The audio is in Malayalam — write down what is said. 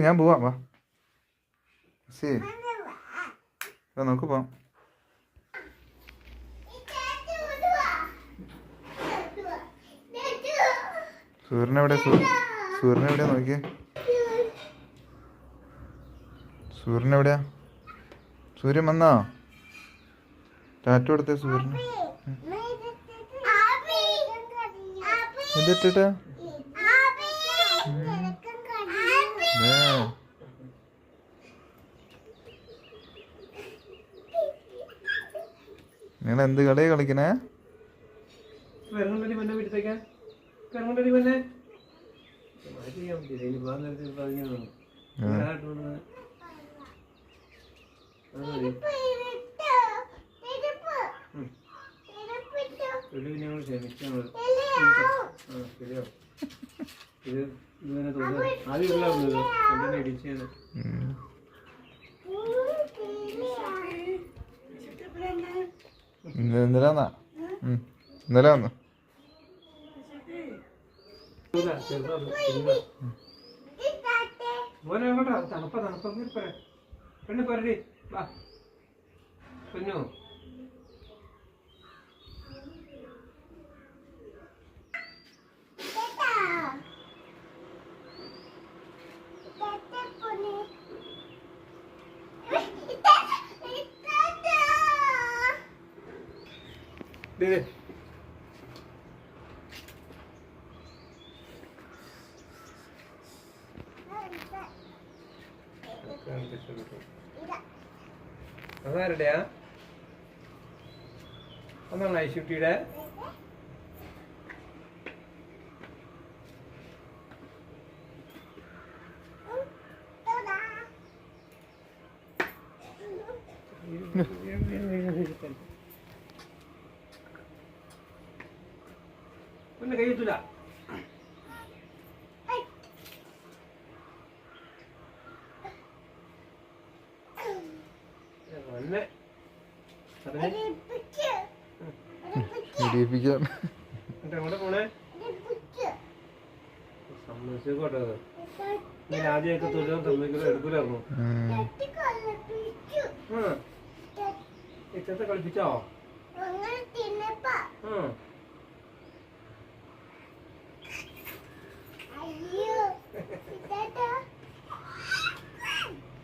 ഞാൻ പോവാം വാ നമുക്ക് പോവാം. സൂര്യനെവിടെ സൂര്യനെവിടെയാ നോക്കിയേ. സൂര്യനെവിടെയാ? സൂര്യൻ വന്നോ? ടാറ്റു കൊടുത്തേ സൂര്യന്. എന്തിട്ടാ നിങ്ങൾ എന്ത് കളിയാ കളിക്കണേ? ഇന്നലെ വന്നാ ഇന്നലെ വന്നു. അതാരുടെയാ? ഒന്നാണ് ഐശുട്ടിയുടെ. പിന്നെ കഴിയത്തില്ല. ആദ്യമൊക്കെ തൊഴിലും തമ്മിൽ എടുക്കൂലായിരുന്നു. ഇച്ചത്തെ കളിപ്പിച്ചോ?